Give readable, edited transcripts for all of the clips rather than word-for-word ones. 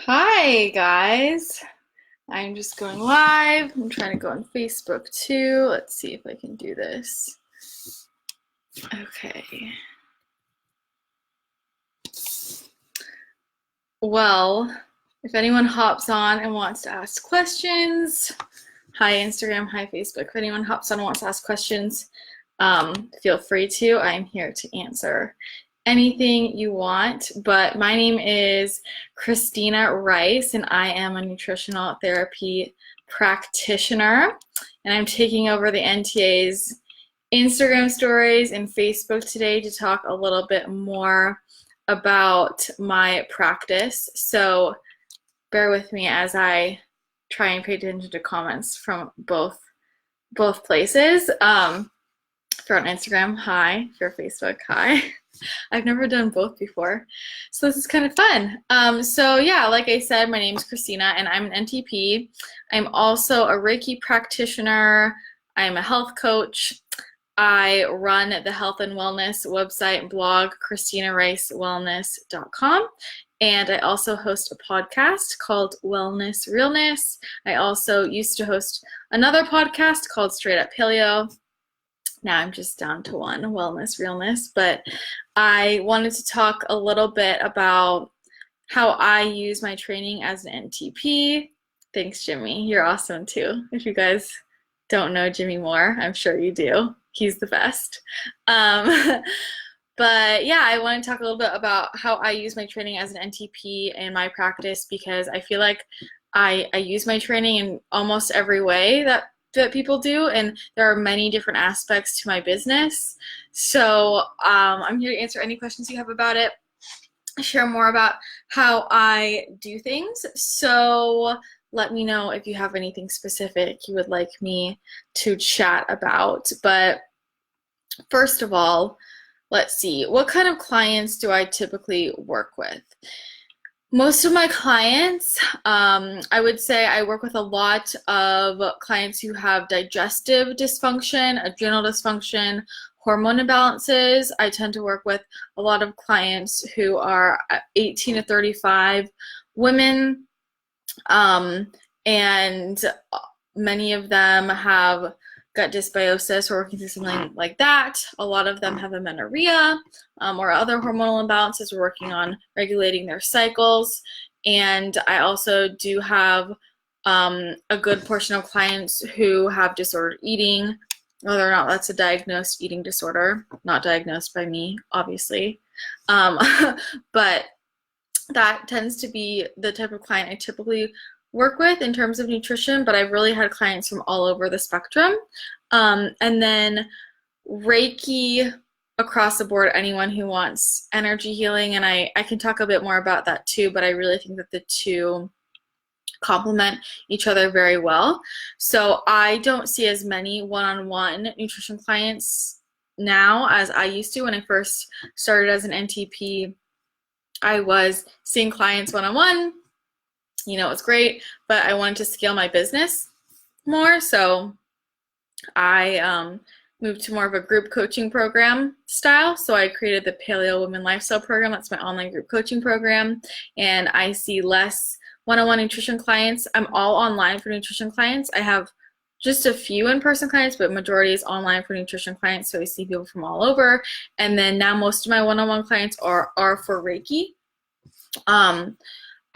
Hi guys, I'm just going live. I'm trying to go on Facebook too. Let's see if I can do this. Okay. Well, if anyone hops on and wants to ask questions, hi Instagram, hi Facebook. If anyone hops on and wants to ask questions, feel free to. I'm here to answer anything you want. But my name is Christina Rice, and I am a nutritional therapy practitioner. And I'm taking over the NTA's Instagram stories and Facebook today to talk a little bit more about my practice. So bear with me as I try and pay attention to comments from both places. If you're on Instagram, hi. If you're Facebook, hi. I've never done both before, so this is kind of fun. So yeah, like I said, my name is Christina, and I'm an NTP. I'm also a Reiki practitioner. I'm a health coach. I run the health and wellness website and blog, ChristinaRiceWellness.com. And I also host a podcast called Wellness Realness. I also used to host another podcast called Straight Up Paleo. Now I'm just down to one, Wellness Realness. But I wanted to talk a little bit about how I use my training as an NTP. Thanks, Jimmy. You're awesome too. If you guys don't know Jimmy Moore, I'm sure you do. He's the best. But yeah, I want to talk a little bit about how I use my training as an NTP in my practice, because I feel like I use my training in almost every way that people do, and there are many different aspects to my business. So I'm here to answer any questions you have about it, share more about how I do things. So let me know if you have anything specific you would like me to chat about. But first of all, let's see, what kind of clients do I typically work with? Most of my clients, I would say I work with a lot of clients who have digestive dysfunction, adrenal dysfunction, hormone imbalances. I tend to work with a lot of clients who are 18 to 35 women, and many of them have gut dysbiosis or working through something like that. A lot of them have amenorrhea or other hormonal imbalances. We're working on regulating their cycles. And I also do have a good portion of clients who have disordered eating, whether or not that's a diagnosed eating disorder, not diagnosed by me, obviously. But that tends to be the type of client I typically work with in terms of nutrition, but I've really had clients from all over the spectrum. And then Reiki across the board, anyone who wants energy healing, and I can talk a bit more about that too, but I really think that the two complement each other very well. So I don't see as many one-on-one nutrition clients now as I used to. When I first started as an NTP, I was seeing clients one-on-one. You know, it's great, but I wanted to scale my business more, so I moved to more of a group coaching program style. So I created the Paleo Women Lifestyle Program. That's my online group coaching program, and I see less one-on-one nutrition clients. I'm all online for nutrition clients. I have just a few in-person clients, but majority is online for nutrition clients, so I see people from all over. And then now most of my one-on-one clients are for Reiki.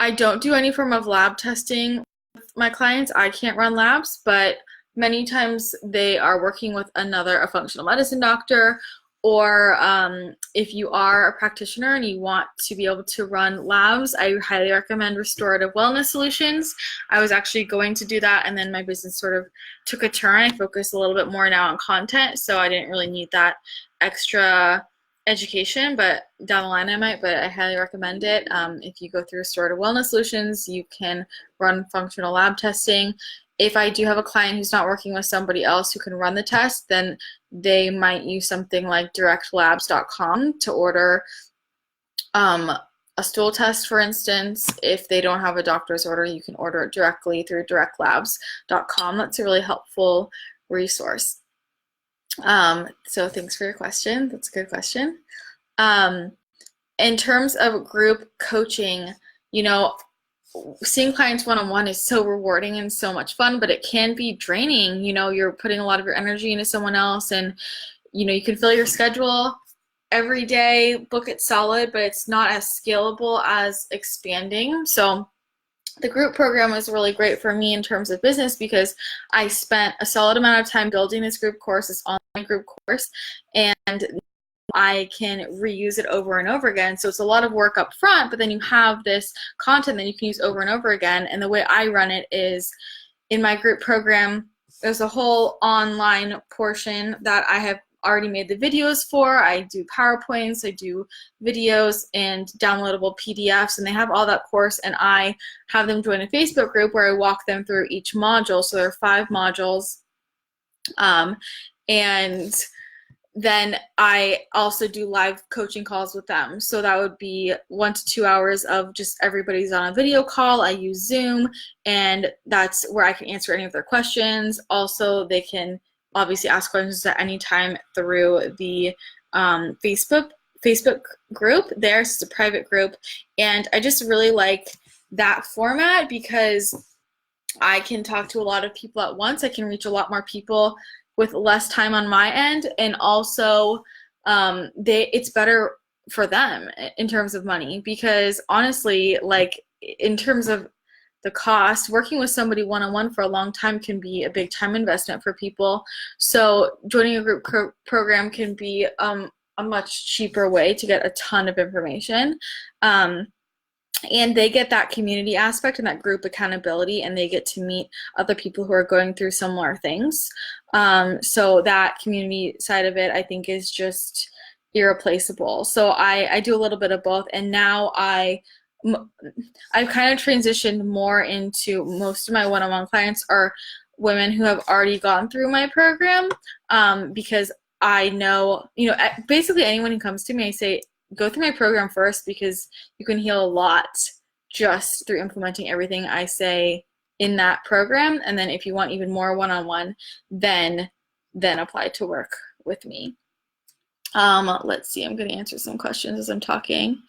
I don't do any form of lab testing with my clients. I can't run labs, but many times they are working with a functional medicine doctor, or if you are a practitioner and you want to be able to run labs, I highly recommend Restorative Wellness Solutions. I was actually going to do that, and then my business sort of took a turn. I focus a little bit more now on content, so I didn't really need that extra education, but down the line I might, but I highly recommend it. If you go through Restorative Wellness Solutions, you can run functional lab testing. If I do have a client who's not working with somebody else who can run the test, then they might use something like directlabs.com to order a stool test, for instance. If they don't have a doctor's order, you can order it directly through directlabs.com. That's a really helpful resource. So thanks for your question. That's a good question. In terms of group coaching, you know, seeing clients one-on-one is so rewarding and so much fun, but it can be draining. You're putting a lot of your energy into someone else, and you can fill your schedule every day, book it solid, but it's not as scalable as expanding. So the group program was really great for me in terms of business because I spent a solid amount of time building this group course, this online group course, and I can reuse it over and over again. So it's a lot of work up front, but then you have this content that you can use over and over again. And the way I run it is, in my group program, there's a whole online portion that I have already made the videos for. I do PowerPoints, I do videos and downloadable PDFs, and they have all that course, and I have them join a Facebook group where I walk them through each module. So there are 5 modules. And then I also do live coaching calls with them. So that would be 1 to 2 hours of just everybody's on a video call. I use Zoom, and that's where I can answer any of their questions. Also, they can obviously ask questions at any time through the Facebook group. There's just a private group, and I just really like that format because I can talk to a lot of people at once. I can reach a lot more people with less time on my end, and also it's better for them in terms of money, because honestly, like, in terms of the cost, working with somebody one-on-one for a long time can be a big time investment for people. So joining a group program can be a much cheaper way to get a ton of information. And they get that community aspect and that group accountability, and they get to meet other people who are going through similar things. So that community side of it, I think, is just irreplaceable. So I do a little bit of both, and now I've kind of transitioned more into, most of my one-on-one clients are women who have already gone through my program, because I know, basically anyone who comes to me, I say, go through my program first, because you can heal a lot just through implementing everything I say in that program. And then if you want even more one-on-one, then apply to work with me. Let's see, I'm going to answer some questions as I'm talking.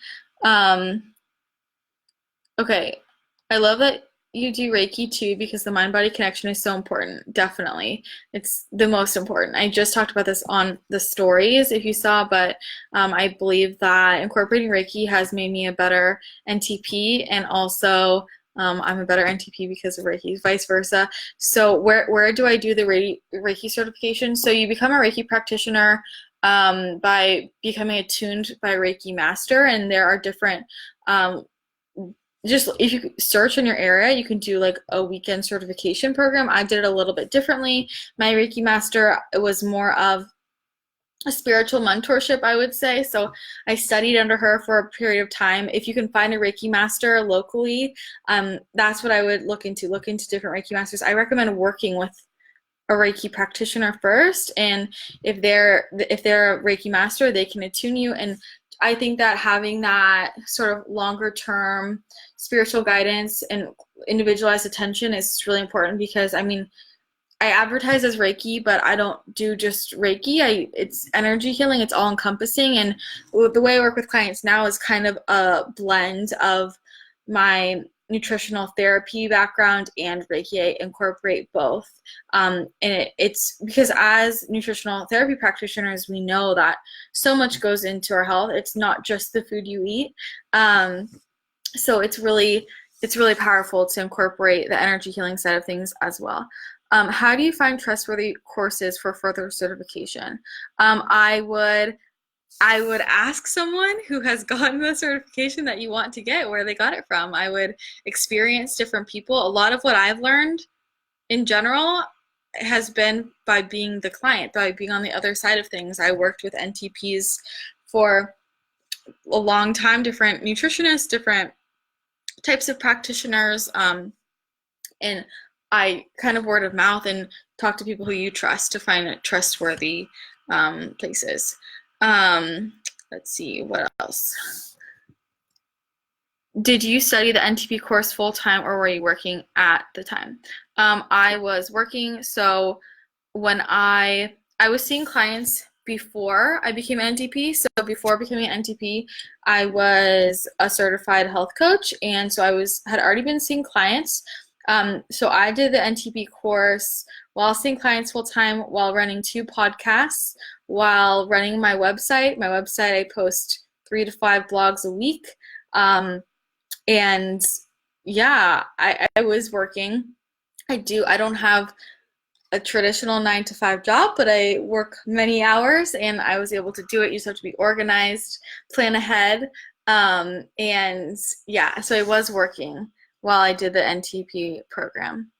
Okay, I love that you do Reiki too, because the mind-body connection is so important. Definitely. It's the most important. I just talked about this on the stories, if you saw, but I believe that incorporating Reiki has made me a better NTP, and also I'm a better NTP because of Reiki, vice versa. So where do I do the Reiki certification? So you become a Reiki practitioner by becoming attuned by Reiki master, and there are different just if you search in your area, you can do like a weekend certification program. I did it a little bit differently. My Reiki master, it was more of a spiritual mentorship, I would say. So I studied under her for a period of time. If you can find a Reiki master locally, that's what I would look into different Reiki masters. I recommend working with a Reiki practitioner first, and if they're a Reiki master, they can attune you. And I think that having that sort of longer term spiritual guidance and individualized attention is really important, because I advertise as Reiki, but I don't do just Reiki. It's energy healing. It's all encompassing. And the way I work with clients now is kind of a blend of my nutritional therapy background and Reiki. I incorporate both. And it's because as nutritional therapy practitioners, we know that so much goes into our health. It's not just the food you eat. So it's really powerful to incorporate the energy healing side of things as well. How do you find trustworthy courses for further certification? I would ask someone who has gotten the certification that you want to get where they got it from. I would experience different people. A lot of what I've learned in general has been by being the client, by being on the other side of things. I worked with NTPs for a long time, different nutritionists, different types of practitioners, and I kind of word of mouth and talk to people who you trust to find trustworthy places. Let's see, what else? Did you study the NTP course full time, or were you working at the time? I was working, so when I was seeing clients before I became an NTP. So before becoming an NTP, I was a certified health coach, and so had already been seeing clients. So I did the NTP course while seeing clients full time, while running 2 podcasts, while running my website. My website, I post 3 to 5 blogs a week. And yeah, I was working. I don't have a traditional 9 to 5 job, but I work many hours, and I was able to do it. You just have to be organized, plan ahead. And yeah, so I was working while I did the NTP program.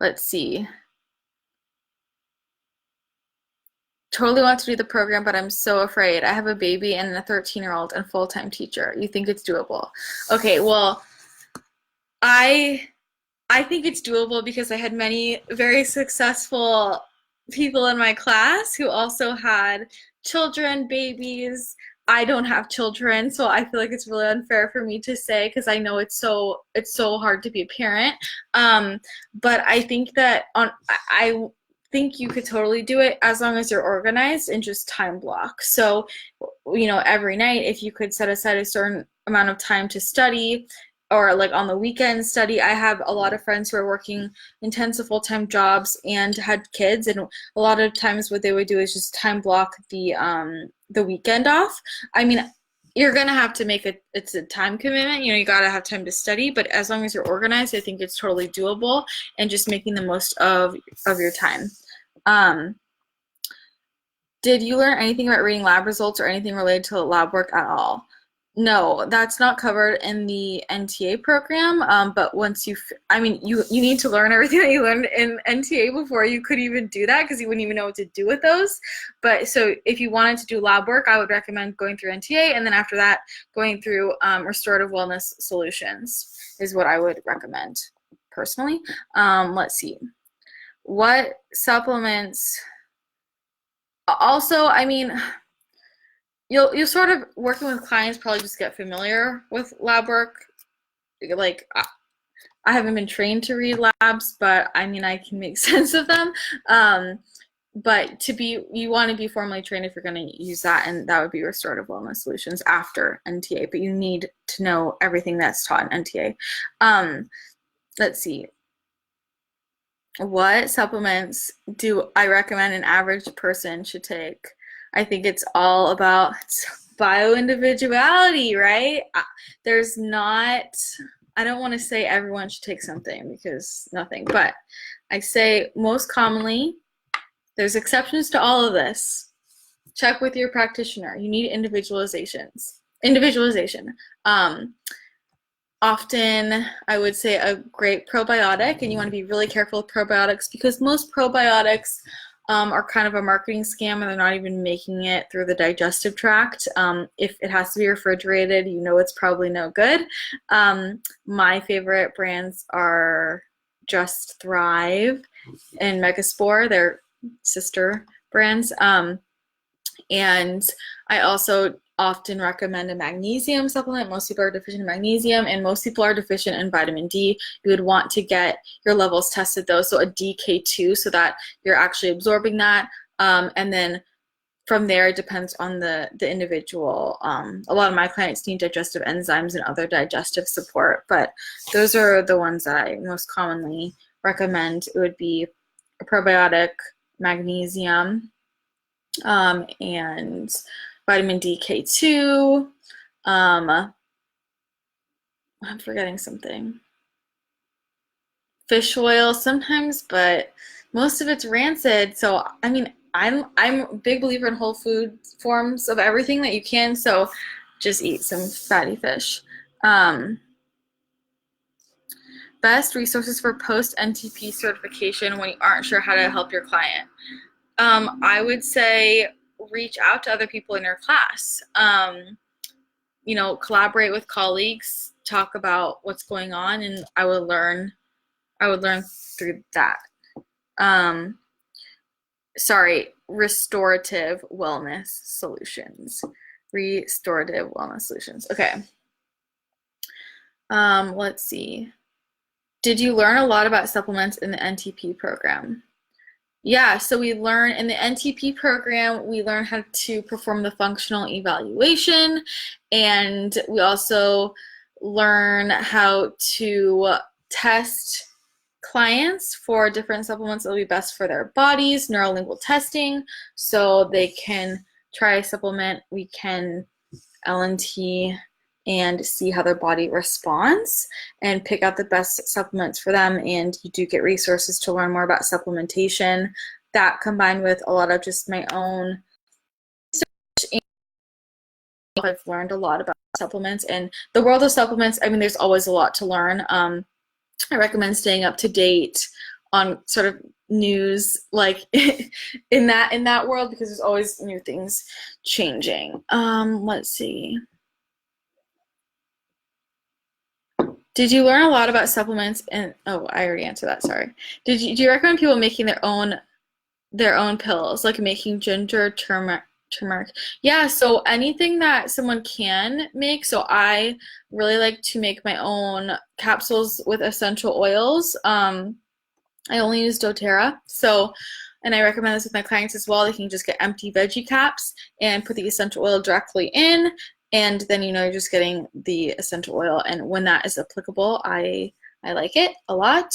Let's see. Totally want to do the program, but I'm so afraid. I have a baby and a 13-year-old and full-time teacher. You think it's doable? Okay, well, I think it's doable because I had many very successful people in my class who also had children, babies. I don't have children, so I feel like it's really unfair for me to say, because I know it's so hard to be a parent. But I think that I think you could totally do it as long as you're organized and just time block. So, every night, if you could set aside a certain amount of time to study, or like on the weekend study. I have a lot of friends who are working intensive full-time jobs and had kids, and a lot of times what they would do is just time block the weekend off. I mean, you're gonna have to make it's a time commitment. You gotta have time to study, but as long as you're organized, I think it's totally doable, and just making the most of your time. Did you learn anything about reading lab results or anything related to lab work at all? No, that's not covered in the Nta program, but once you need to learn everything that you learned in Nta before you could even do that, because you wouldn't even know what to do with those. But so if you wanted to do lab work, I would recommend going through Nta, and then after that, going through Restorative Wellness Solutions is what I would recommend personally. Let's see. What supplements? Also, I mean, you'll sort of, working with clients, probably just get familiar with lab work. Like, I haven't been trained to read labs, but I mean, I can make sense of them. But you want to be formally trained if you're going to use that, and that would be Restorative Wellness Solutions after Nta. But you need to know everything that's taught in Nta. Let's see. What supplements do I recommend an average person should take? I think it's all about bio-individuality, right? I don't want to say everyone should take something, because nothing, but I say most commonly, there's exceptions to all of this. Check with your practitioner. You need individualization. Often, I would say a great probiotic, and you want to be really careful with probiotics, because most probiotics are kind of a marketing scam, and they're not even making it through the digestive tract. If it has to be refrigerated, it's probably no good. My favorite brands are Just Thrive and Megaspore. They're sister brands. And I also often recommend a magnesium supplement. Most people are deficient in magnesium, and most people are deficient in vitamin D. You would want to get your levels tested though, so a DK2, so that you're actually absorbing that. And then from there, it depends on the individual. A lot of my clients need digestive enzymes and other digestive support, but those are the ones that I most commonly recommend. It would be a probiotic, magnesium, and vitamin DK2. I'm forgetting something. Fish oil sometimes, but most of it's rancid. So, I mean, I'm a big believer in whole food forms of everything that you can. So, just eat some fatty fish. Best resources for post-NTP certification when you aren't sure how to help your client. I would say reach out to other people in your class. Collaborate with colleagues, talk about what's going on, and I would learn through that. Restorative Wellness Solutions. Restorative Wellness Solutions. Okay. Let's see. Did you learn a lot about supplements in the NTP program? Yeah, so we learn in the NTP program, we learn how to perform the functional evaluation, and we also learn how to test clients for different supplements that will be best for their bodies, neurolingual testing, so they can try a supplement, we can LNT and see how their body responds and pick out the best supplements for them. And you do get resources to learn more about supplementation. That combined with a lot of just my own research, I've learned a lot about supplements and the world of supplements. I mean, there's always a lot to learn. I recommend staying up to date on sort of news like in that world, because there's always new things changing. Let's see. Did you learn a lot about supplements? And oh, I already answered that. Sorry. Do you recommend people making their own pills, like making ginger, turmeric? Yeah. So anything that someone can make. So I really like to make my own capsules with essential oils. I only use doTERRA. So, and I recommend this with my clients as well. They can just get empty veggie caps and put the essential oil directly in. And then you're just getting the essential oil. And when that is applicable, I like it a lot.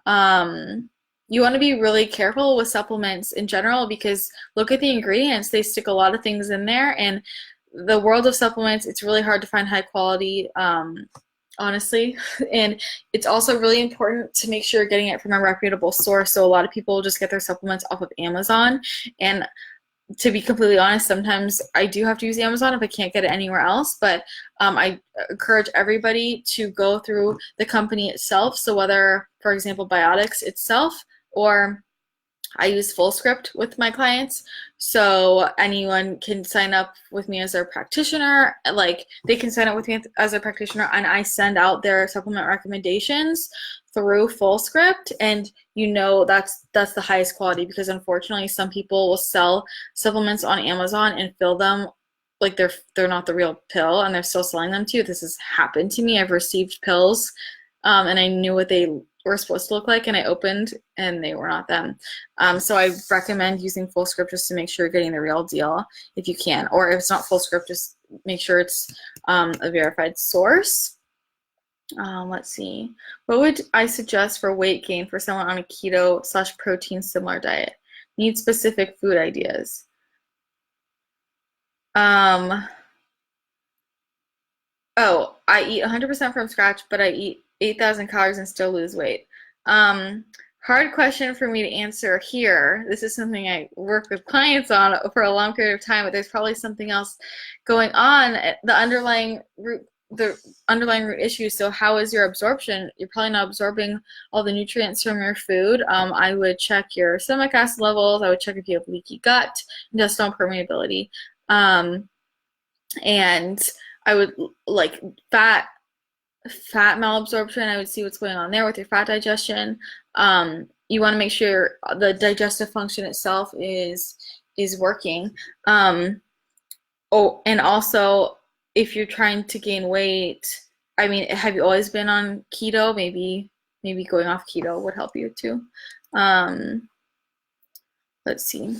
You want to be really careful with supplements in general, because look at the ingredients. They stick a lot of things in there. And the world of supplements, it's really hard to find high quality, honestly. And it's also really important to make sure you're getting it from a reputable source. So a lot of people just get their supplements off of Amazon. And to be completely honest, sometimes I do have to use Amazon if I can't get it anywhere else, but I encourage everybody to go through the company itself. So whether, for example, Biotics itself, or I use FullScript with my clients, so anyone can sign up with me as their practitioner. Like, they can sign up with me as a practitioner, and I send out their supplement recommendations through FullScript, and that's the highest quality, because unfortunately some people will sell supplements on Amazon and fill them like they're not the real pill, and they're still selling them to you. This has happened to me. I've received pills, and I knew what they were supposed to look like, and I opened and they were not them. So I recommend using FullScript just to make sure you're getting the real deal if you can, or if it's not FullScript, just make sure it's a verified source. Let's see. What would I suggest for weight gain for someone on a keto/protein similar diet? Need specific food ideas. Oh, I eat 100% from scratch, but I eat 8,000 calories and still lose weight. Hard question for me to answer here. This is something I work with clients on for a long period of time, but there's probably something else going on. The underlying root issue. So how is your absorption? You're probably not absorbing all the nutrients from your food. I would check your stomach acid levels. I would check if you have leaky gut, intestinal permeability. And I would like fat malabsorption. I would see what's going on there with your fat digestion. You want to make sure the digestive function itself is working. And also, if you're trying to gain weight, I mean, have you always been on keto? Maybe going off keto would help you too. Let's see.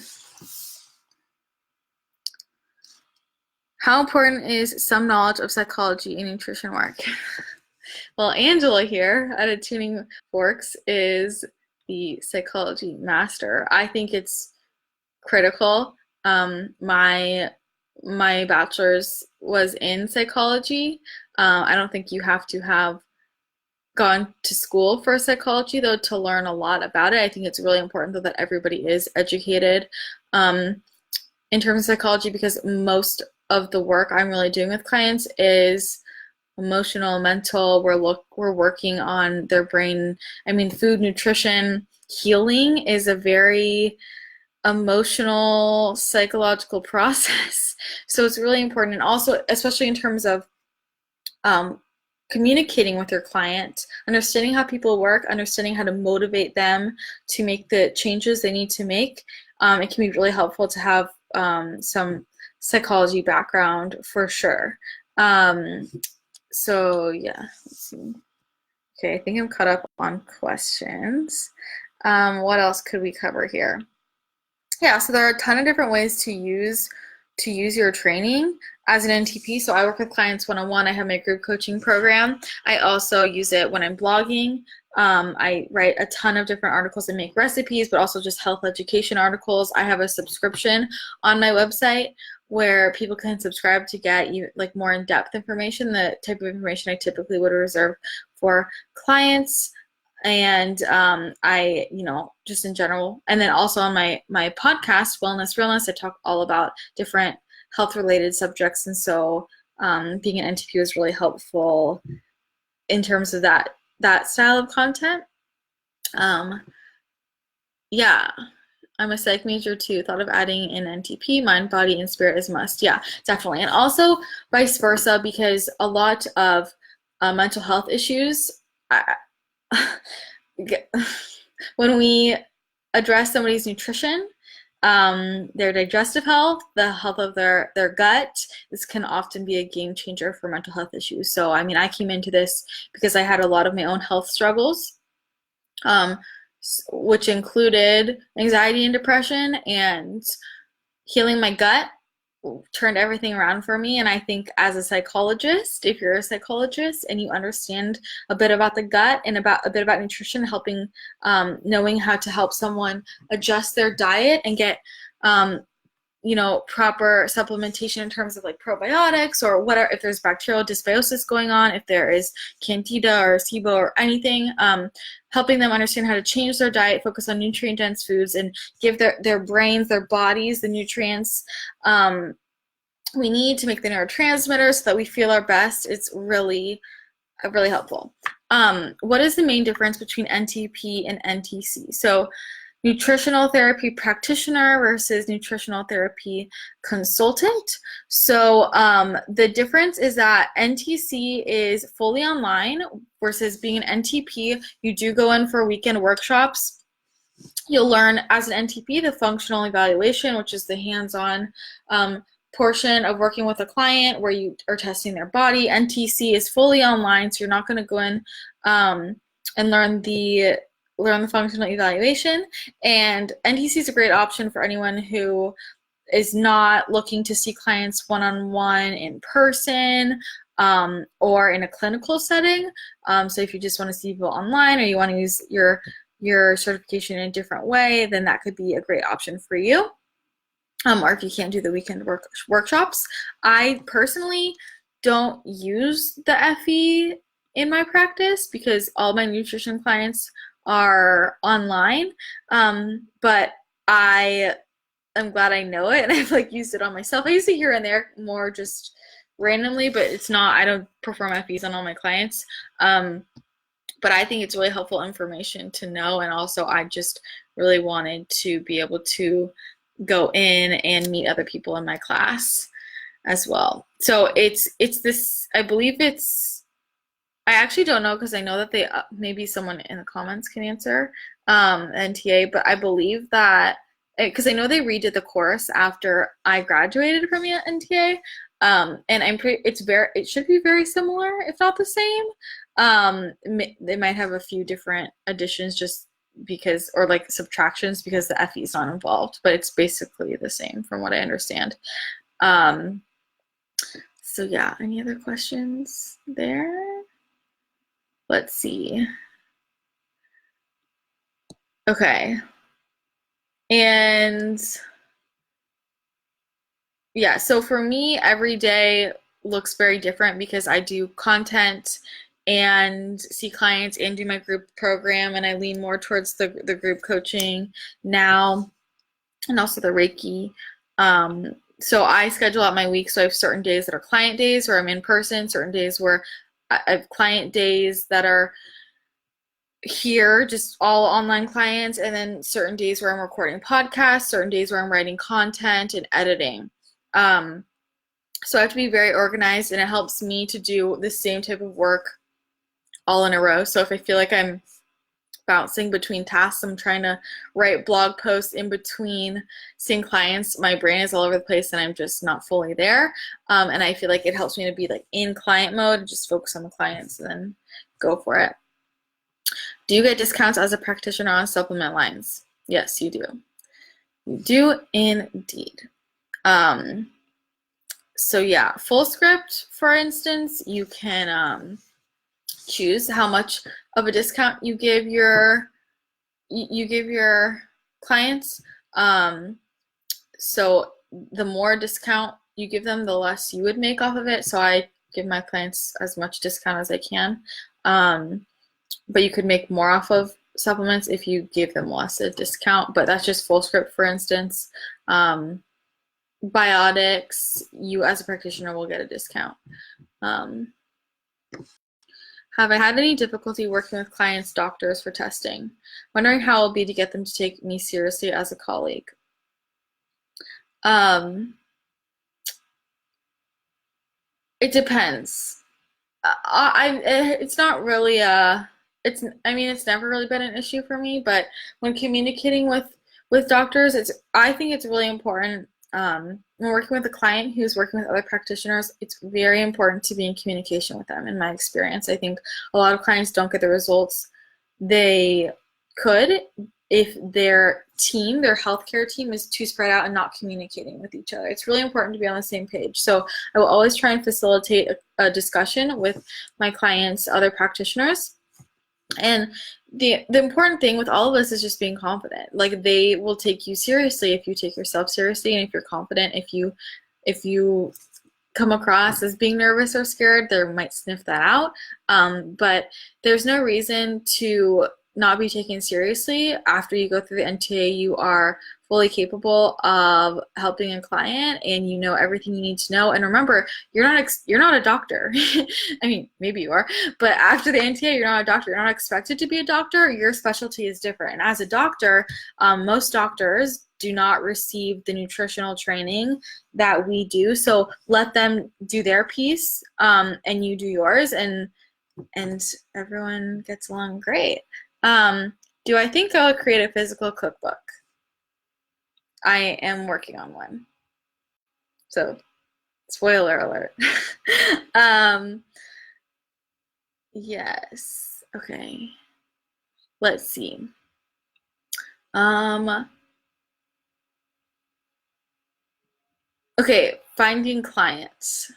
How important is some knowledge of psychology in nutrition work? Well, Angela here at Tuning Forks is the psychology master. I think it's critical. My bachelor's was in psychology. I don't think you have to have gone to school for psychology, though, to learn a lot about it. I think it's really important, though, that everybody is educated in terms of psychology, because most of the work I'm really doing with clients is emotional, mental. We're working on their brain. I mean, food, nutrition, healing is a very emotional, psychological process. So it's really important. And also, especially in terms of communicating with your client, understanding how people work, understanding how to motivate them to make the changes they need to make. It can be really helpful to have some psychology background for sure. So yeah, let's see. Okay, I think I'm caught up on questions. What else could we cover here? Yeah, so there are a ton of different ways to use your training as an NTP. So I work with clients one-on-one. I have my group coaching program. I also use it when I'm blogging. I write a ton of different articles and make recipes, but also just health education articles. I have a subscription on my website where people can subscribe to get like more in-depth information, the type of information I typically would reserve for clients. And I, just in general, and then also on my podcast, Wellness Realness, I talk all about different health-related subjects, and so being an NTP is really helpful in terms of that style of content. Yeah, I'm a psych major too. Thought of adding in NTP, mind, body, and spirit is must. Yeah, definitely, and also vice versa, because a lot of mental health issues. When we address somebody's nutrition, their digestive health, the health of their gut, this can often be a game changer for mental health issues. So, I mean, I came into this because I had a lot of my own health struggles, which included anxiety and depression, and healing my gut turned everything around for me. And I think as a psychologist, if you're a psychologist and you understand a bit about the gut and a bit about nutrition, helping knowing how to help someone adjust their diet and get proper supplementation in terms of like probiotics or whatever, if there's bacterial dysbiosis going on, if there is candida or SIBO or anything, helping them understand how to change their diet, focus on nutrient-dense foods, and give their brains, their bodies, the nutrients we need to make the neurotransmitters so that we feel our best. It's really, really helpful. What is the main difference between NTP and NTC? So Nutritional Therapy Practitioner versus Nutritional Therapy Consultant. So the difference is that NTC is fully online versus being an NTP. You do go in for weekend workshops. You'll learn as an NTP the functional evaluation, which is the hands-on portion of working with a client where you are testing their body. NTC is fully online, so you're not going to go in and learn the functional evaluation. And NTC is a great option for anyone who is not looking to see clients one-on-one in person or in a clinical setting. So if you just want to see people online, or you want to use your certification in a different way, then that could be a great option for you. Or if you can't do the weekend workshops. I personally don't use the FE in my practice because all my nutrition clients are online, but I am glad I know it, and I've used it on myself. I use it here and there more just randomly, but it's not, I don't perform FEs on all my clients. But I think it's really helpful information to know, and also I just really wanted to be able to go in and meet other people in my class as well. So it's this, I believe it's, I actually don't know because I know that they, maybe someone in the comments can answer, Nta, but I believe that, because I know they redid the course after I graduated from Nta, and it should be very similar, if not the same. They might have a few different additions just because, or subtractions because the FE is not involved, but it's basically the same from what I understand. So yeah, any other questions there? Let's see. Okay. And yeah, so for me, every day looks very different because I do content and see clients and do my group program, and I lean more towards the group coaching now, and also the Reiki. So I schedule out my week, so I have certain days that are client days where I'm in person, certain days where I have client days that are here, just all online clients, and then certain days where I'm recording podcasts, certain days where I'm writing content and editing. So I have to be very organized, and it helps me to do the same type of work all in a row. So if I feel like I'm bouncing between tasks, I'm trying to write blog posts in between seeing clients, my brain is all over the place and I'm just not fully there. And I feel like it helps me to be in client mode and just focus on the clients and then go for it. Do you get discounts as a practitioner on supplement lines? Yes, you do. You do indeed. So yeah, full script, for instance, you can choose how much of a discount you give your clients. So the more discount you give them, the less you would make off of it. So I give my clients as much discount as I can. But you could make more off of supplements if you give them less a discount, but that's just full script, for instance. Biotics, you as a practitioner will get a discount. Have I had any difficulty working with clients' doctors for testing? Wondering how it will be to get them to take me seriously as a colleague. It depends. It's not really it's never really been an issue for me, but when communicating with doctors, I think it's really important. When working with a client who's working with other practitioners, it's very important to be in communication with them. In my experience, I think a lot of clients don't get the results they could if their healthcare team is too spread out and not communicating with each other. It's really important to be on the same page. So I will always try and facilitate a discussion with my clients, other practitioners. And the important thing with all of this is just being confident. Like, they will take you seriously if you take yourself seriously, and if you're confident. If you come across as being nervous or scared, they might sniff that out. But there's no reason to not be taken seriously. After you go through the NTA, you are fully capable of helping a client, and you know everything you need to know. And remember, you're not a doctor. I mean, maybe you are, but after the NTA, you're not a doctor. You're not expected to be a doctor. Your specialty is different. And as a doctor, most doctors do not receive the nutritional training that we do. So let them do their piece, and you do yours, and everyone gets along great. Do I think I'll create a physical cookbook? I am working on one. So, spoiler alert. Yes. Okay. Let's see. Okay, finding clients.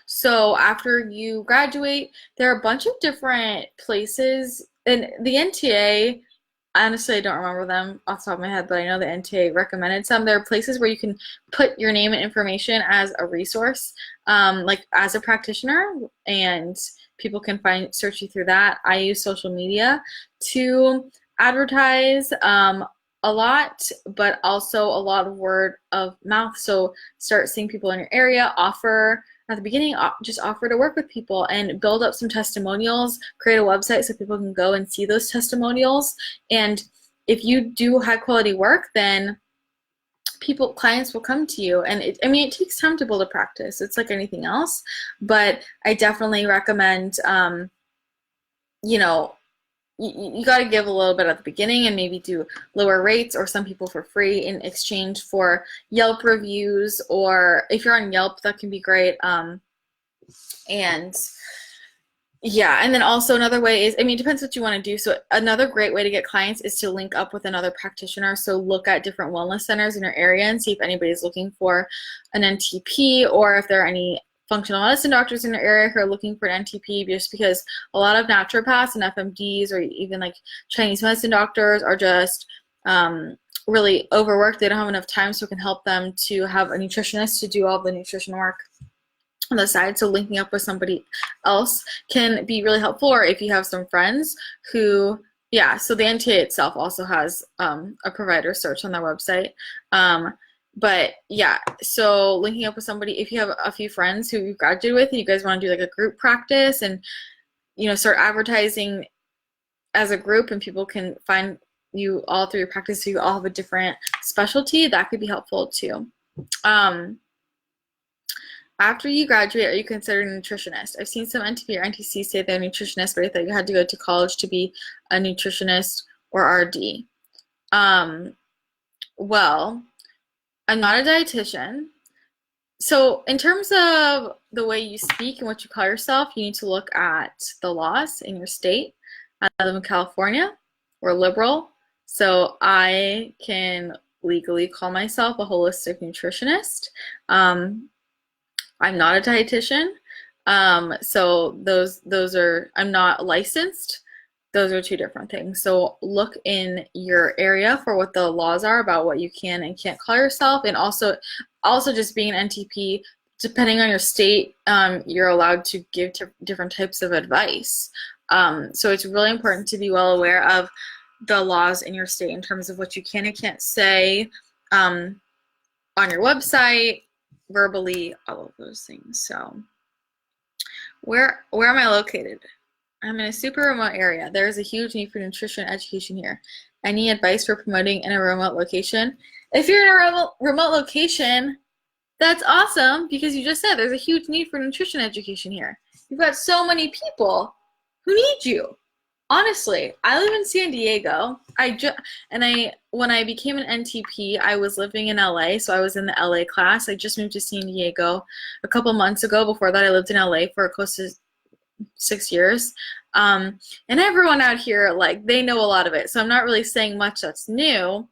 So after you graduate, there are a bunch of different places. And the NTA, honestly, I don't remember them off the top of my head, but I know the NTA recommended some. There are places where you can put your name and information as a resource, like as a practitioner, and people can search you through that. I use social media to advertise a lot, but also a lot of word of mouth. So start seeing people in your area, at the beginning, just offer to work with people and build up some testimonials, create a website so people can go and see those testimonials. And if you do high quality work, then clients will come to you. And it takes time to build a practice. It's like anything else, but I definitely recommend, you got to give a little bit at the beginning and maybe do lower rates, or some people for free in exchange for Yelp reviews, or if you're on Yelp, that can be great. And then also another way is, it depends what you want to do. So another great way to get clients is to link up with another practitioner. So look at different wellness centers in your area and see if anybody's looking for an NTP, or if there are any functional medicine doctors in your area who are looking for an NTP, just because a lot of naturopaths and FMDs, or even like Chinese medicine doctors, are just really overworked. They don't have enough time, so it can help them to have a nutritionist to do all the nutrition work on the side. So linking up with somebody else can be really helpful. Or if you have some friends who, so the NTA itself also has a provider search on their website. But yeah, so linking up with somebody, if you have a few friends who you graduated with and you guys want to do like a group practice and, start advertising as a group, and people can find you all through your practice, so you all have a different specialty, that could be helpful too. After you graduate, are you considered a nutritionist? I've seen some NTP or NTC say they're nutritionists, but I thought you had to go to college to be a nutritionist or RD. Well, I'm not a dietitian. So in terms of the way you speak and what you call yourself, you need to look at the laws in your state. I live in California. We're liberal, so I can legally call myself a holistic nutritionist. I'm not a dietitian, so those are, I'm not licensed. Those are two different things. So look in your area for what the laws are about what you can and can't call yourself, and also just being an NTP, depending on your state, you're allowed to give different types of advice. So it's really important to be well aware of the laws in your state in terms of what you can and can't say on your website, verbally, all of those things. So where am I located? I'm in a super remote area. There is a huge need for nutrition education here. Any advice for promoting in a remote location? If you're in a remote location, that's awesome, because you just said there's a huge need for nutrition education here. You've got so many people who need you. Honestly, I live in San Diego. When I became an NTP, I was living in LA, so I was in the LA class. I just moved to San Diego a couple months ago. Before that, I lived in LA for close to 6 years. And everyone out here, like, they know a lot of it. So I'm not really saying much that's new,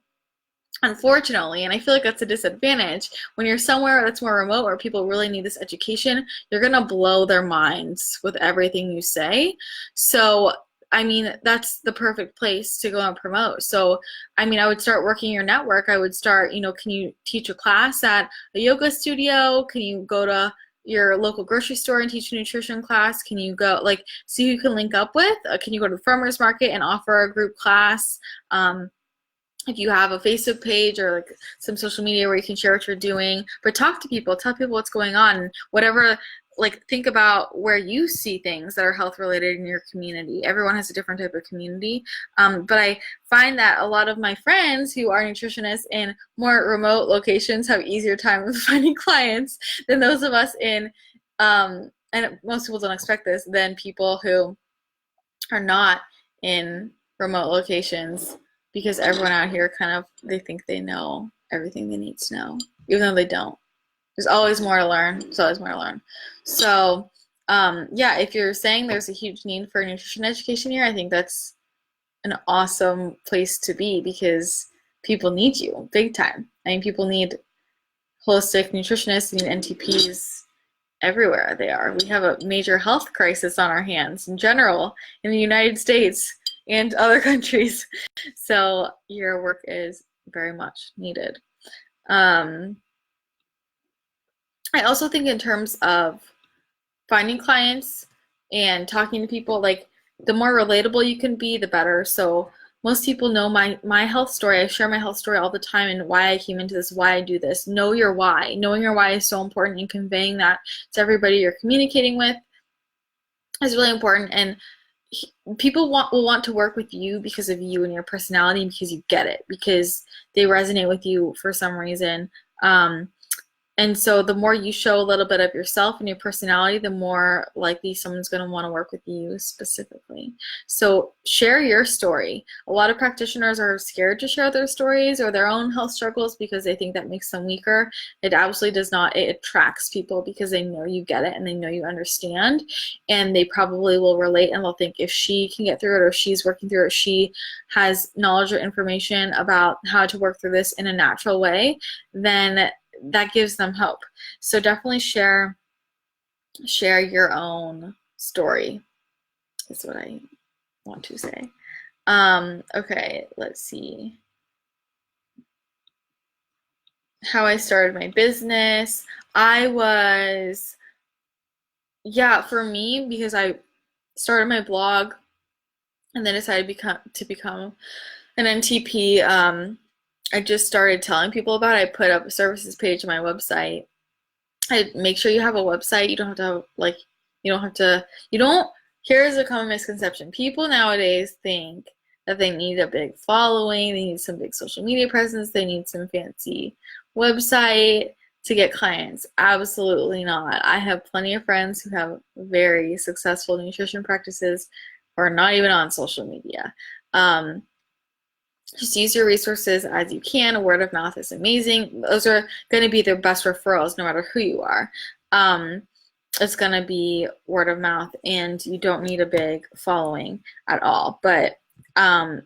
unfortunately, and I feel like that's a disadvantage. When you're somewhere that's more remote where people really need this education, you're going to blow their minds with everything you say. So I mean, that's the perfect place to go and promote. So, I mean, I would start working your network. I would start, can you teach a class at a yoga studio? Can you go to your local grocery store and teach a nutrition class? Can you go, see who you can link up with? Can you go to the farmer's market and offer a group class? If you have a Facebook page or some social media where you can share what you're doing, but talk to people, tell people what's going on, whatever. Think about where you see things that are health related in your community. Everyone has a different type of community. But I find that a lot of my friends who are nutritionists in more remote locations have easier time with finding clients than those of us in, and most people don't expect this, than people who are not in remote locations, because everyone out here they think they know everything they need to know, even though they don't. There's always more to learn. There's always more to learn. So, yeah, if you're saying there's a huge need for nutrition education here, I think that's an awesome place to be, because people need you big time. I mean, people need holistic nutritionists, need NTPs everywhere they are. We have a major health crisis on our hands in general in the United States and other countries. So your work is very much needed. I also think in terms of finding clients and talking to people, the more relatable you can be, the better. So most people know my health story. I share my health story all the time and why I came into this, why I do this. Know your why. Knowing your why is so important, and conveying that to everybody you're communicating with is really important. And people will want to work with you because of you and your personality, because you get it, because they resonate with you for some reason. And so the more you show a little bit of yourself and your personality, the more likely someone's going to want to work with you specifically. So share your story. A lot of practitioners are scared to share their stories or their own health struggles because they think that makes them weaker. It absolutely does not. It attracts people because they know you get it and they know you understand, and they probably will relate, and they'll think if she can get through it, or she's working through it, she has knowledge or information about how to work through this in a natural way, then that gives them hope. So definitely share your own story is what I want to say. Okay, let's see. How I started my business. For me, because I started my blog and then decided to become an NTP, I just started telling people about it. I put up a services page on my website. I make sure you have a website. You don't have to here's a common misconception. People nowadays think that they need a big following, they need some big social media presence, they need some fancy website to get clients. Absolutely not. I have plenty of friends who have very successful nutrition practices who are not even on social media. Just use your resources as you can. Word of mouth is amazing. Those are going to be the best referrals no matter who you are. it's going to be word of mouth, and you don't need a big following at all. But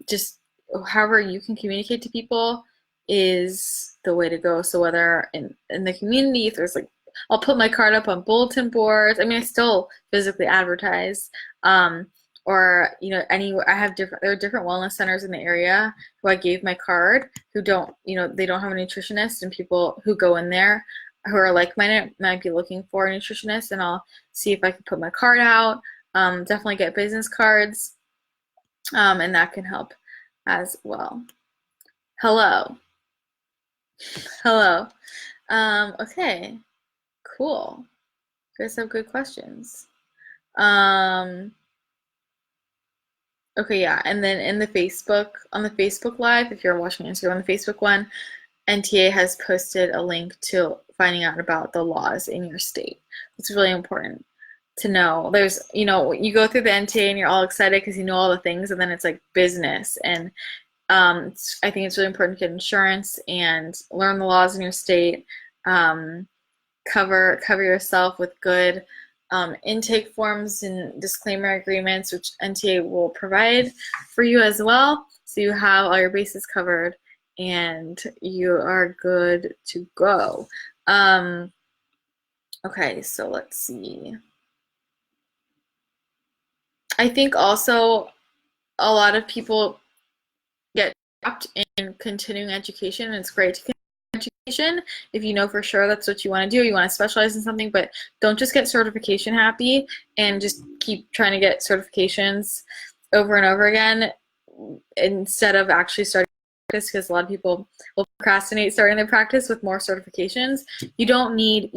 just however you can communicate to people is the way to go. So whether in the community, if there's like, I'll put my card up on bulletin boards. I mean, I still physically advertise. Or, you know, there are different wellness centers in the area who I gave my card who don't, you know, they don't have a nutritionist, and people who go in there who are like-minded might be looking for a nutritionist, and I'll see if I can put my card out. Definitely get business cards, and that can help as well. Hello. Okay, cool. You guys have good questions. Okay, yeah, and then on the Facebook Live, if you're watching Instagram on the Facebook one, NTA has posted a link to finding out about the laws in your state. It's really important to know. There's, you know, you go through the NTA and you're all excited because you know all the things, and then it's like business. And I think it's really important to get insurance and learn the laws in your state. Cover yourself with good intake forms and disclaimer agreements, which NTA will provide for you as well. So you have all your bases covered and you are good to go. Okay, so let's see. I think also a lot of people get trapped in continuing education, and it's great to continue education if you know for sure that's what you want to do. You want to specialize in something, but don't just get certification happy and just keep trying to get certifications over and over again instead of actually starting practice, because a lot of people will procrastinate starting their practice with more certifications. You don't need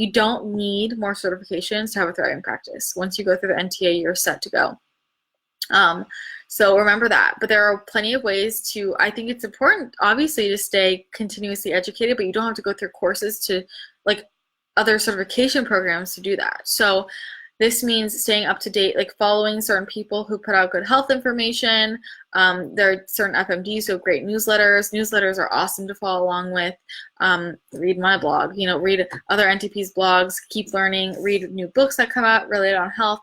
more certifications to have a thriving practice. Once you go through the NTA, you're set to go. So remember that. But there are plenty of ways to, I think it's important, obviously, to stay continuously educated, but you don't have to go through courses to, like, other certification programs to do that. So this means staying up to date, like following certain people who put out good health information. There are certain FMDs who have great newsletters. Newsletters are awesome to follow along with. Read my blog, you know, read other NTP's blogs, keep learning, read new books that come out related on health,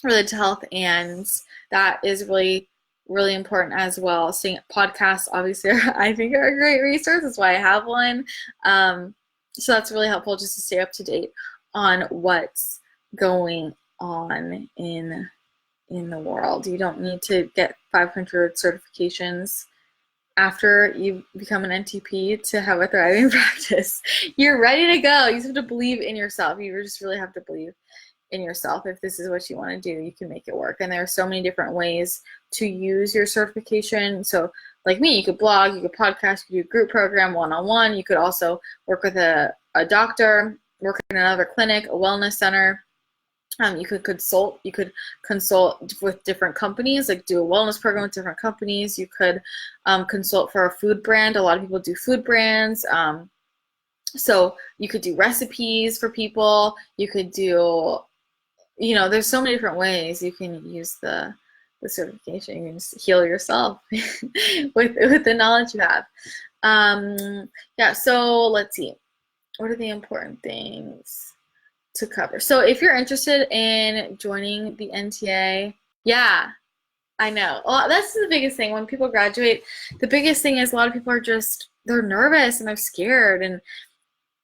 related to health, and that is really, really important as well. Seeing podcasts, obviously, I think are a great resource. That's why I have one. So that's really helpful just to stay up to date on what's going on in the world. You don't need to get 500 certifications after you become an NTP to have a thriving practice. You're ready to go. You just have to believe in yourself. You just really have to believe in yourself. If this is what you want to do, you can make it work. And there are so many different ways to use your certification. So like me, you could blog, you could podcast, you could do a group program one-on-one. You could also work with a doctor, work in another clinic, a wellness center. You could consult with different companies, like do a wellness program with different companies. You could consult for a food brand. A lot of people do food brands. So you could do recipes for people. You could do, you know, there's so many different ways you can use the certification. You can just heal yourself with the knowledge you have. Yeah, so let's see. What are the important things to cover? So if you're interested in joining the NTA, yeah, I know. Well, that's the biggest thing. When people graduate, the biggest thing is a lot of people are they're nervous and they're scared, and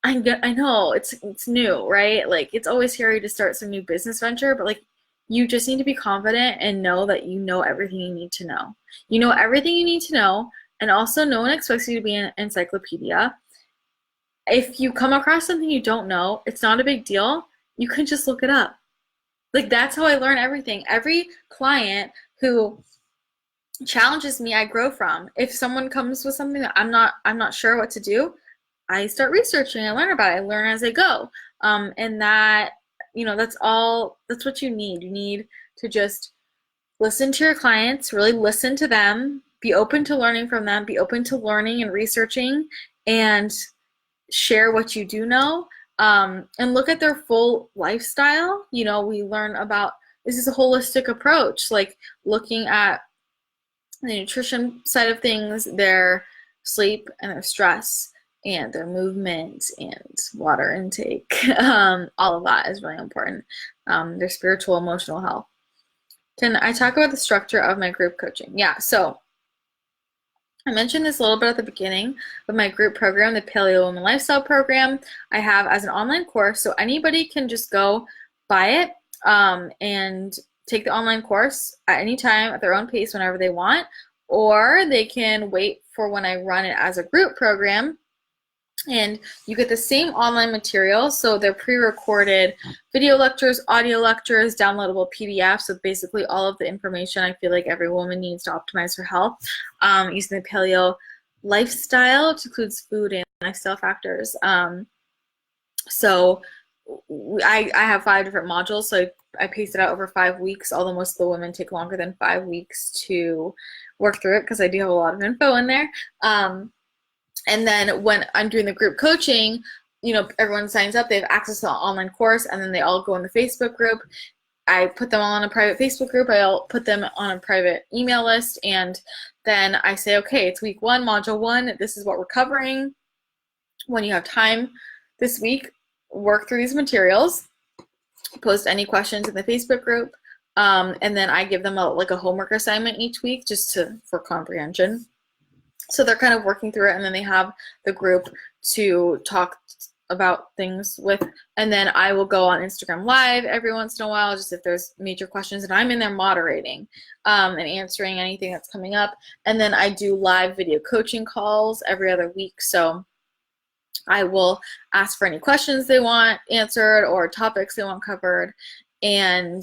I know it's new, right? Like, it's always scary to start some new business venture, but like, you just need to be confident and know that you know everything you need to know. You know everything you need to know, and also no one expects you to be an encyclopedia. If you come across something you don't know, it's not a big deal. You can just look it up. Like, that's how I learn everything. Every client who challenges me, I grow from. If someone comes with something that I'm not sure what to do, I start researching, I learn about it, I learn as I go. And that, you know, that's what you need. You need to just listen to your clients, really listen to them, be open to learning from them, be open to learning and researching, and share what you do know, and look at their full lifestyle. You know, we learn about, this is a holistic approach, like looking at the nutrition side of things, their sleep and their stress, and their movement and water intake. All of that is really important. Their spiritual, emotional health. Can I talk about the structure of my group coaching? Yeah, so I mentioned this a little bit at the beginning, but my group program, the Paleo Women Lifestyle Program, I have as an online course, so anybody can just go buy it and take the online course at any time at their own pace whenever they want, or they can wait for when I run it as a group program. And you get the same online materials, so they're pre-recorded video lectures, audio lectures, downloadable PDFs, so basically all of the information I feel like every woman needs to optimize her health using the Paleo lifestyle, which includes food and lifestyle factors. So I have 5 different modules, so I pace it out over 5 weeks, although most of the women take longer than 5 weeks to work through it because I do have a lot of info in there. And then when I'm doing the group coaching, you know, everyone signs up, they have access to the online course, and then they all go in the Facebook group. I put them all in a private Facebook group. I'll put them on a private email list, and then I say, okay, it's week 1, module 1. This is what we're covering. When you have time this week, work through these materials, post any questions in the Facebook group, and then I give them a homework assignment each week just for comprehension. So they're kind of working through it, and then they have the group to talk about things with, and then I will go on Instagram Live every once in a while, just if there's major questions, and I'm in there moderating and answering anything that's coming up. And then I do live video coaching calls every other week, so I will ask for any questions they want answered or topics they want covered, and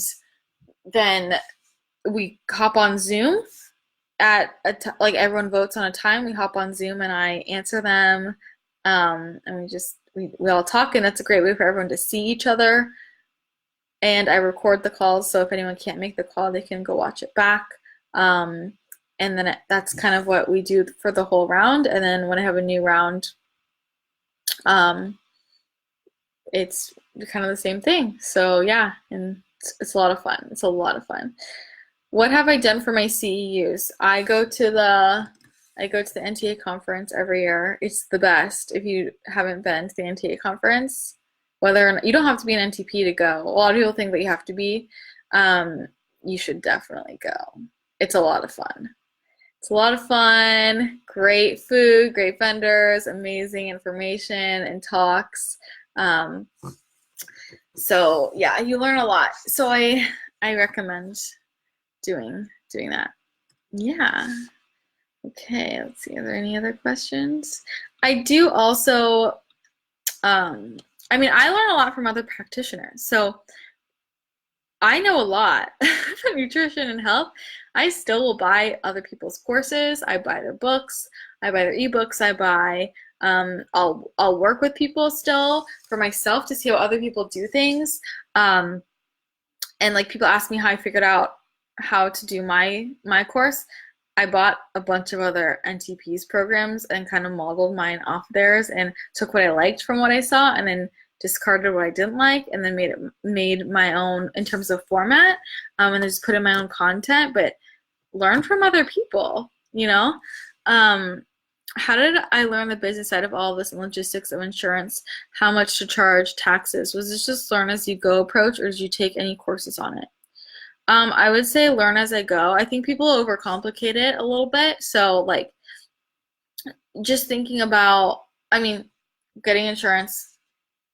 then we hop on Zoom at like everyone votes on a time. We hop on Zoom and I answer them, and we all talk, and that's a great way for everyone to see each other. And I record the calls, so if anyone can't make the call, they can go watch it back. And then that's kind of what we do for the whole round. And then when I have a new round, it's kind of the same thing. So yeah, and it's a lot of fun. It's a lot of fun. What have I done for my CEUs? I go to the Nta Conference every year. It's the best. If you haven't been to the Nta Conference, whether or not, you don't have to be an NTP to go. A lot of people think that you have to be. You should definitely go. It's a lot of fun. It's a lot of fun. Great food, great vendors, amazing information and talks. So yeah, you learn a lot. So I recommend doing that. Yeah. Okay, let's see. Are there any other questions? I do also, I learn a lot from other practitioners. So I know a lot about nutrition and health. I still will buy other people's courses. I buy their books. I buy their ebooks. I'll work with people still for myself to see how other people do things. And like people ask me how I figured out how to do my course. I bought a bunch of other NTP's programs and kind of modeled mine off theirs and took what I liked from what I saw and then discarded what I didn't like and then made my own in terms of format, and then just put in my own content, but learn from other people, you know? How did I learn the business side of all of this and logistics of insurance, how much to charge, taxes? Was this just learn as you go approach, or did you take any courses on it? I would say learn as I go. I think people overcomplicate it a little bit. So like just thinking about, getting insurance,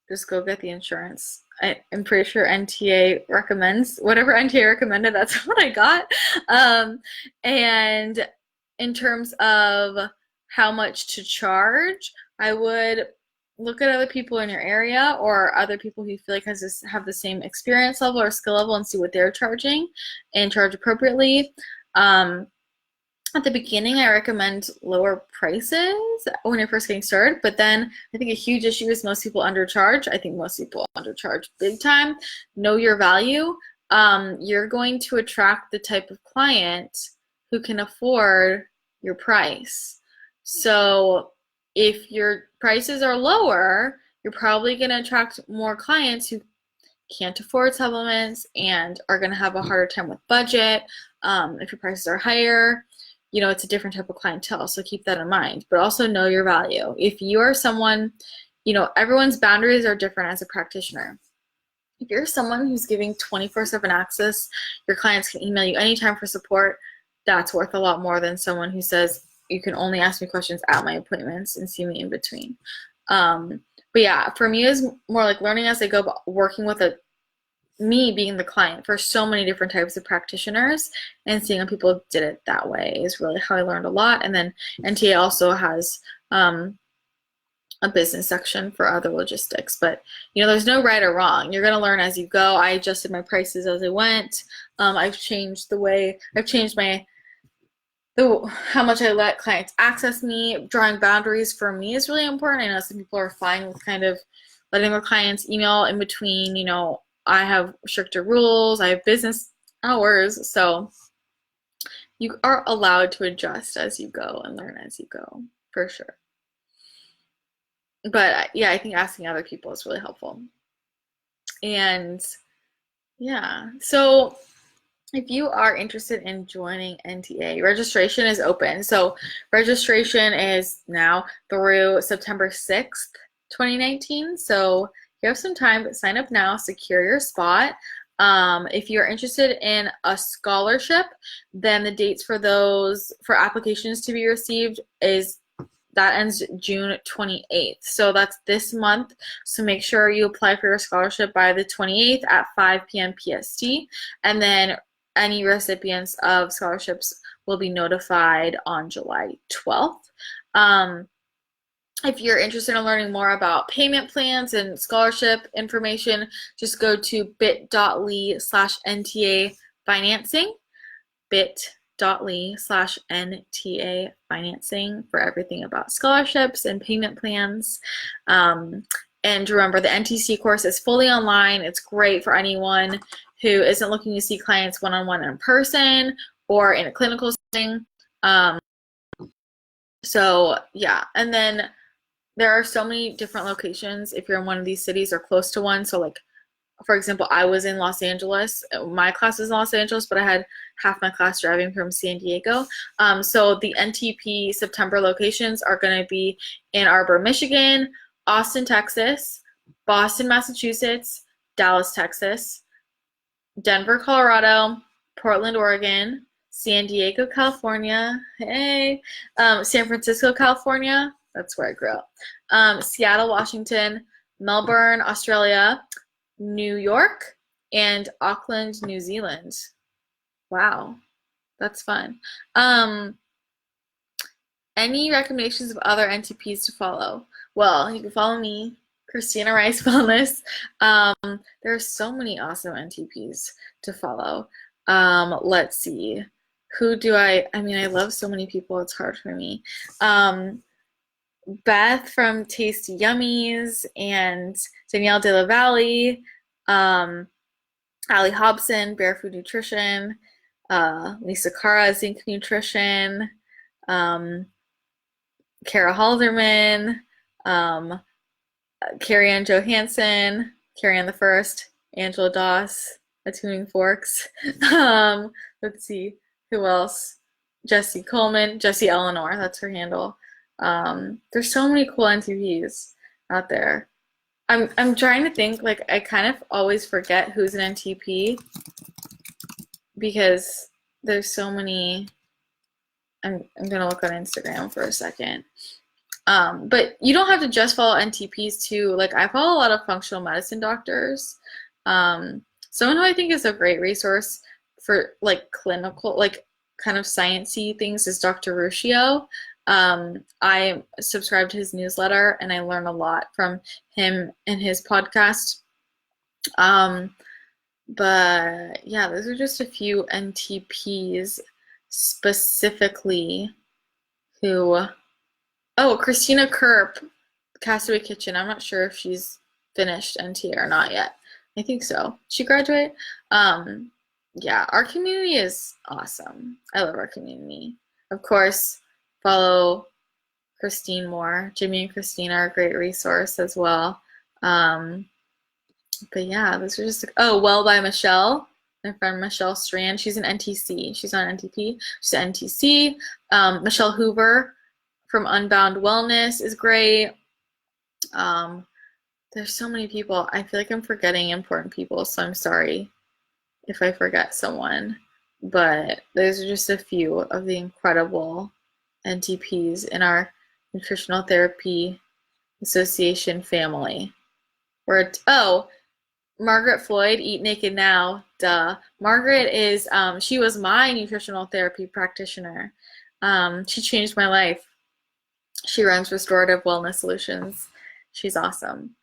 just go get the insurance. I'm pretty sure NTA recommends, whatever NTA recommended, that's what I got. And in terms of how much to charge, I would look at other people in your area or other people who you feel like have the same experience level or skill level and see what they're charging and charge appropriately. At the beginning, I recommend lower prices when you're first getting started, but then I think a huge issue is most people undercharge. I think most people undercharge big time. Know your value. You're going to attract the type of client who can afford your price. So if your prices are lower, you're probably going to attract more clients who can't afford supplements and are going to have a harder time with budget. If your prices are higher, it's a different type of clientele. So keep that in mind, but also know your value. If you are someone, everyone's boundaries are different as a practitioner. If you're someone who's giving 24/7 access, your clients can email you anytime for support, that's worth a lot more than someone who says, you can only ask me questions at my appointments and see me in between. But yeah, for me, it's more like learning as I go, but working with me being the client for so many different types of practitioners and seeing how people did it that way is really how I learned a lot. And then Nta also has a business section for other logistics, but there's no right or wrong. You're going to learn as you go. I adjusted my prices as I went. I've changed how much I let clients access me. Drawing boundaries for me is really important. I know some people are fine with kind of letting their clients email in between. I have stricter rules. I have business hours. So you are allowed to adjust as you go and learn as you go, for sure. But yeah, I think asking other people is really helpful. And yeah, so if you are interested in joining Nta, registration is open. So registration is now through September 6th, 2019. So you have some time, but sign up now, secure your spot. If you're interested in a scholarship, then the dates for applications to be received that ends June 28th. So that's this month. So make sure you apply for your scholarship by the 28th at 5 p.m. PST. And then any recipients of scholarships will be notified on July 12th. If you're interested in learning more about payment plans and scholarship information, just go to bit.ly/NTA financing, bit.ly/NTA financing for everything about scholarships and payment plans. And remember, the NTC course is fully online. It's great for anyone who isn't looking to see clients one-on-one in person or in a clinical setting. So yeah, and then there are so many different locations if you're in one of these cities or close to one. So like, for example, I was in Los Angeles. My class was in Los Angeles, but I had half my class driving from San Diego. So the NTP September locations are going to be Ann Arbor, Michigan, Austin, Texas, Boston, Massachusetts, Dallas, Texas, Denver, Colorado, Portland, Oregon, San Diego, California, San Francisco, California, that's where I grew up, Seattle, Washington, Melbourne, Australia, New York, and Auckland, New Zealand. Wow, that's fun. Any recommendations of other NTPs to follow? Well, you can follow me, Christina Rice Wellness. There are so many awesome NTPs to follow. Let's see. Who do I love so many people, it's hard for me. Beth from Tasty Yummies and Danielle De La Valle, Allie Hobson, Barefoot Nutrition, Lisa Cara, Zinc Nutrition, Kara Halderman, Carrie Ann Johansson, Carrie Ann the First, Angela Doss, Attuning Forks. Let's see, who else? Jessie Coleman, Jessie Eleanor, that's her handle. There's so many cool NTPs out there. I'm trying to think, like, I kind of always forget who's an NTP because there's so many. I'm gonna look on Instagram for a second. But you don't have to just follow NTPs too. Like, I follow a lot of functional medicine doctors. Someone who I think is a great resource for like clinical, like kind of sciencey things is Dr. Ruscio. I subscribe to his newsletter and I learn a lot from him and his podcast. But yeah, those are just a few NTPs specifically who, Christina Kerp, Castaway Kitchen. I'm not sure if she's finished NTA or not yet. I think so. She graduated? Yeah, our community is awesome. I love our community. Of course, follow Christine Moore. Jimmy and Christine are a great resource as well. But yeah, those are just, Well by Michelle. My friend Michelle Strand, she's an NTC. She's on NTP. She's an NTC. Michelle Hoover from Unbound Wellness is great. There's so many people. I feel like I'm forgetting important people, so I'm sorry if I forget someone. But those are just a few of the incredible NTPs in our Nutritional Therapy Association family. Margaret Floyd, Eat Naked Now, duh. Margaret is, she was my nutritional therapy practitioner. She changed my life. She runs Restorative Wellness Solutions. She's awesome.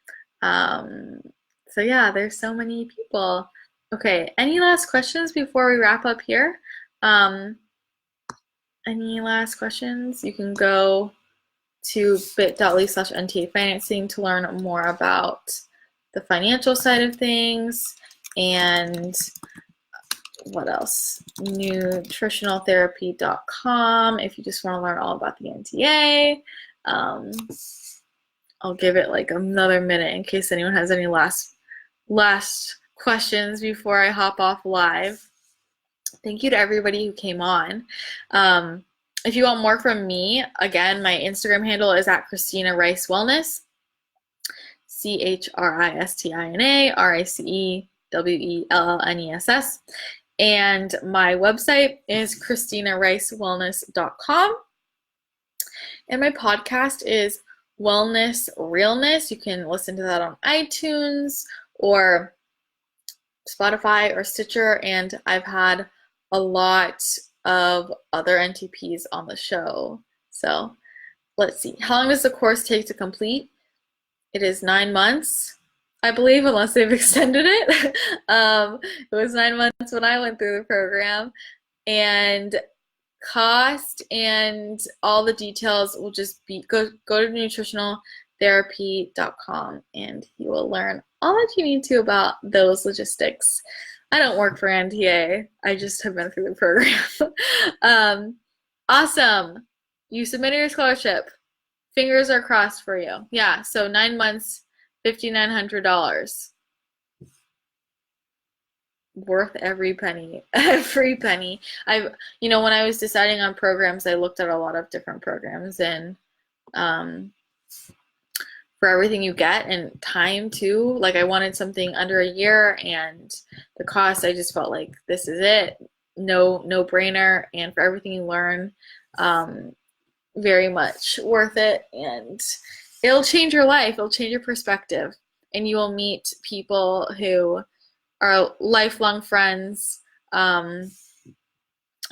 So yeah, there's so many people. Okay, any last questions before we wrap up here? Any last questions? You can go to bit.ly/NTA financing to learn more about the financial side of things, and what else? Nutritionaltherapy.com if you just want to learn all about the NTA. I'll give it like another minute in case anyone has any last questions before I hop off live. Thank you to everybody who came on. If you want more from me, again, my Instagram handle is at Christina Rice Wellness. ChristianaRicewellness. And my website is ChristinaRiceWellness.com. And my podcast is Wellness Realness. You can listen to that on iTunes or Spotify or Stitcher. And I've had a lot of other NTPs on the show. So let's see. How long does the course take to complete? It is 9 months, I believe, unless they've extended it. It was 9 months when I went through the program. And cost and all the details will just be, go to nutritionaltherapy.com and you will learn all that you need to about those logistics. I don't work for Nta. I just have been through the program. Awesome. You submitted your scholarship. Fingers are crossed for you. Yeah, so 9 months, $5,900. Worth every penny. Every penny. When I was deciding on programs, I looked at a lot of different programs, and for everything you get and time too, like I wanted something under a year, and the cost, I just felt like this is it. No brainer. And for everything you learn, very much worth it, and it'll change your life. It'll change your perspective, and you will meet people who are lifelong friends, and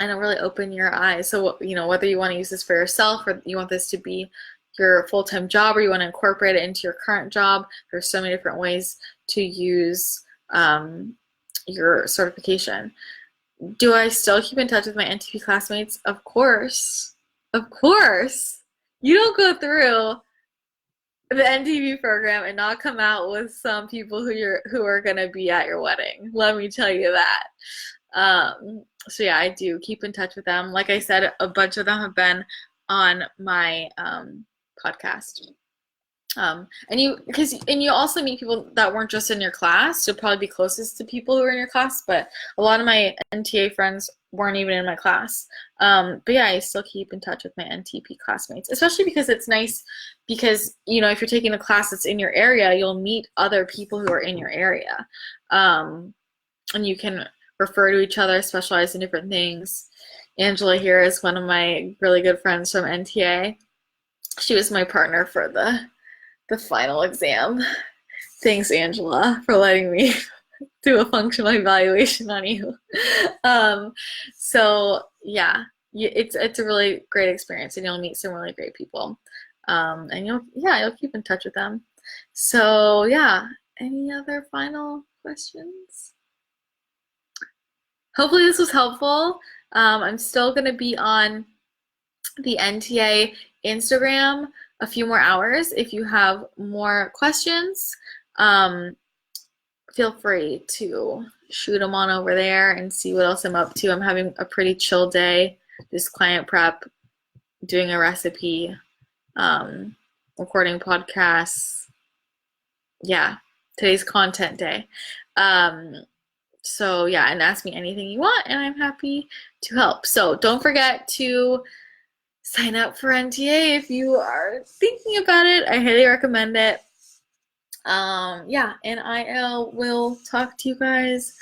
it'll really open your eyes. So, whether you want to use this for yourself or you want this to be your full-time job or you want to incorporate it into your current job, there's so many different ways to use your certification. Do I still keep in touch with my NTP classmates? Of course. Of course. You don't go through the NTP program and not come out with some people who are going to be at your wedding. Let me tell you that. So yeah, I do keep in touch with them. Like I said, a bunch of them have been on my podcast. And you also meet people that weren't just in your class. You'll probably be closest to people who are in your class, but a lot of my NTA friends weren't even in my class. But yeah, I still keep in touch with my NTP classmates, especially because it's nice because, if you're taking a class that's in your area, you'll meet other people who are in your area. And you can refer to each other, specialize in different things. Angela here is one of my really good friends from NTA. She was my partner for the final exam. Thanks, Angela, for letting me do a functional evaluation on you. So yeah, it's a really great experience, and you'll meet some really great people. And you'll keep in touch with them. So yeah, any other final questions? Hopefully this was helpful. I'm still going to be on the Nta Instagram a few more hours. If you have more questions, feel free to shoot them on over there and see what else I'm up to. I'm having a pretty chill day, just client prep, doing a recipe, recording podcasts. Yeah, today's content day. So yeah, and ask me anything you want, and I'm happy to help. So don't forget to sign up for NTA if you are thinking about it. I highly recommend it. Yeah, and I will talk to you guys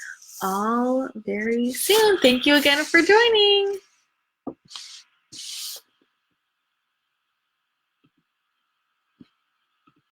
all very soon. Thank you again for joining.